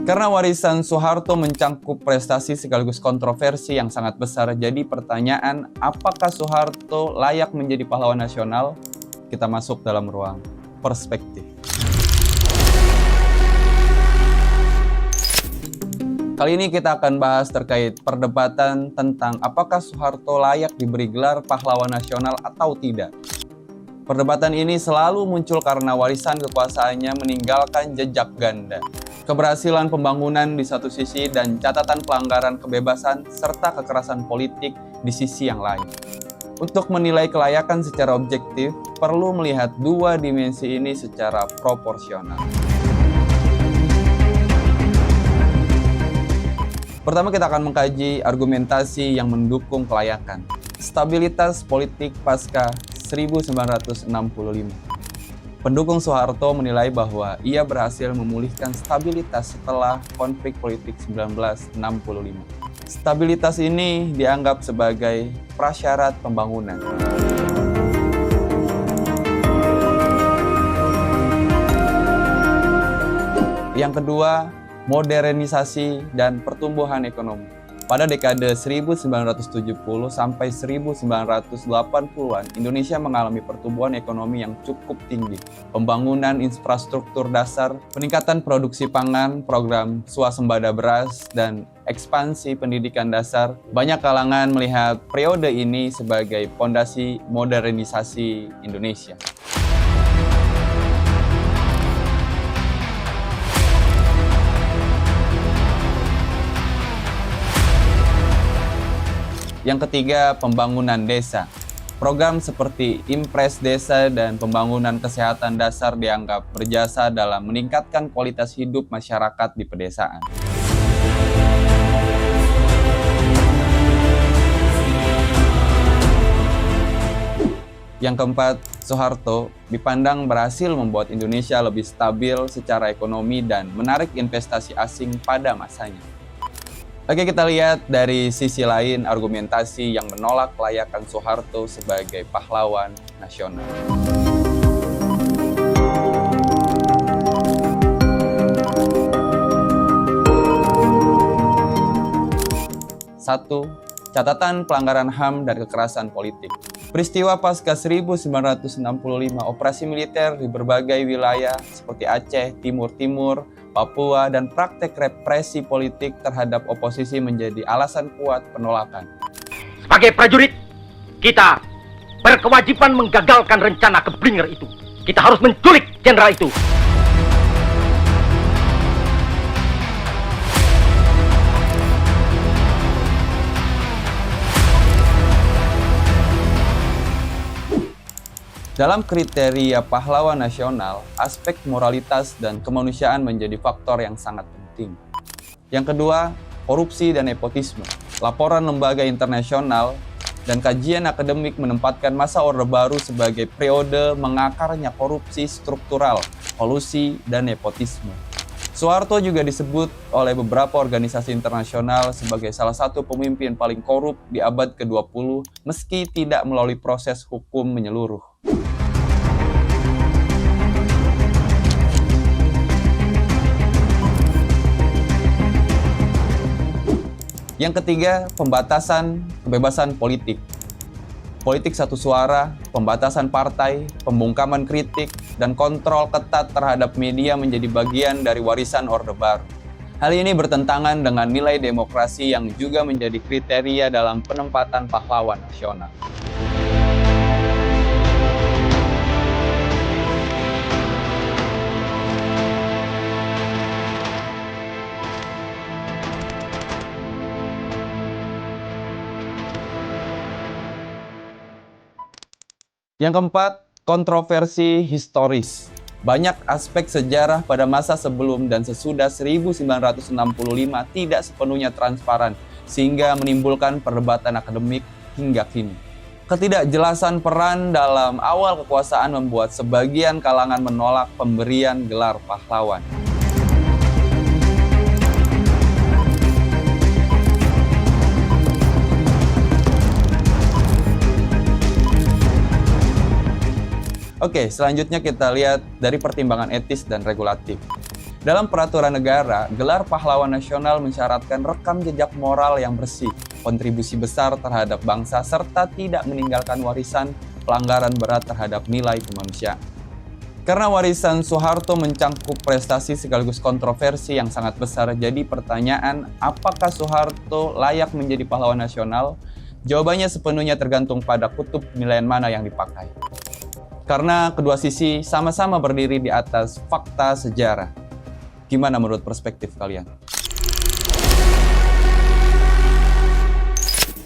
Karena warisan Soeharto mencangkup prestasi sekaligus kontroversi yang sangat besar, jadi pertanyaan apakah Soeharto layak menjadi pahlawan nasional? Kita masuk dalam ruang perspektif. Kali ini kita akan bahas terkait perdebatan tentang apakah Soeharto layak diberi gelar pahlawan nasional atau tidak. Perdebatan ini selalu muncul karena warisan kekuasaannya meninggalkan jejak ganda. Keberhasilan pembangunan di satu sisi dan catatan pelanggaran kebebasan serta kekerasan politik di sisi yang lain. Untuk menilai kelayakan secara objektif, perlu melihat dua dimensi ini secara proporsional. Pertama, kita akan mengkaji argumentasi yang mendukung kelayakan. Stabilitas politik pasca 1965. Pendukung Soeharto menilai bahwa ia berhasil memulihkan stabilitas setelah konflik politik 1965. Stabilitas ini dianggap sebagai prasyarat pembangunan. Yang kedua, modernisasi dan pertumbuhan ekonomi. Pada dekade 1970 sampai 1980-an, Indonesia mengalami pertumbuhan ekonomi yang cukup tinggi. Pembangunan infrastruktur dasar, peningkatan produksi pangan, program swasembada beras, dan ekspansi pendidikan dasar. Banyak kalangan melihat periode ini sebagai fondasi modernisasi Indonesia. Yang ketiga, pembangunan desa. Program seperti Impres Desa dan pembangunan kesehatan dasar dianggap berjasa dalam meningkatkan kualitas hidup masyarakat di pedesaan. Yang keempat, Soeharto dipandang berhasil membuat Indonesia lebih stabil secara ekonomi dan menarik investasi asing pada masanya. Oke, kita lihat dari sisi lain argumentasi yang menolak kelayakan Soeharto sebagai pahlawan nasional. Satu, catatan pelanggaran HAM dan kekerasan politik. Peristiwa pasca 1965, operasi militer di berbagai wilayah seperti Aceh, Timur, Papua, dan praktek represi politik terhadap oposisi menjadi alasan kuat penolakan. Sebagai prajurit, kita berkewajiban menggagalkan rencana Keblinger itu. Kita harus menculik jenderal itu. Dalam kriteria pahlawan nasional, aspek moralitas dan kemanusiaan menjadi faktor yang sangat penting. Yang kedua, korupsi dan nepotisme. Laporan lembaga internasional dan kajian akademik menempatkan masa Orde Baru sebagai periode mengakarnya korupsi struktural, kolusi, dan nepotisme. Soeharto juga disebut oleh beberapa organisasi internasional sebagai salah satu pemimpin paling korup di abad ke-20 meski tidak melalui proses hukum menyeluruh. Yang ketiga, pembatasan kebebasan politik. Politik satu suara, pembatasan partai, pembungkaman kritik, dan kontrol ketat terhadap media menjadi bagian dari warisan Orde Baru. Hal ini bertentangan dengan nilai demokrasi yang juga menjadi kriteria dalam penempatan pahlawan nasional. Yang keempat, kontroversi historis. Banyak aspek sejarah pada masa sebelum dan sesudah 1965 tidak sepenuhnya transparan, sehingga menimbulkan perdebatan akademik hingga kini. Ketidakjelasan peran dalam awal kekuasaan membuat sebagian kalangan menolak pemberian gelar pahlawan. Oke, selanjutnya kita lihat dari pertimbangan etis dan regulatif. Dalam peraturan negara, gelar pahlawan nasional mensyaratkan rekam jejak moral yang bersih, kontribusi besar terhadap bangsa, serta tidak meninggalkan warisan pelanggaran berat terhadap nilai kemanusiaan. Karena warisan Soeharto mencangkup prestasi sekaligus kontroversi yang sangat besar, jadi pertanyaan apakah Soeharto layak menjadi pahlawan nasional? Jawabannya sepenuhnya tergantung pada kutub penilaian mana yang dipakai. Karena kedua sisi sama-sama berdiri di atas fakta sejarah. Gimana menurut perspektif kalian?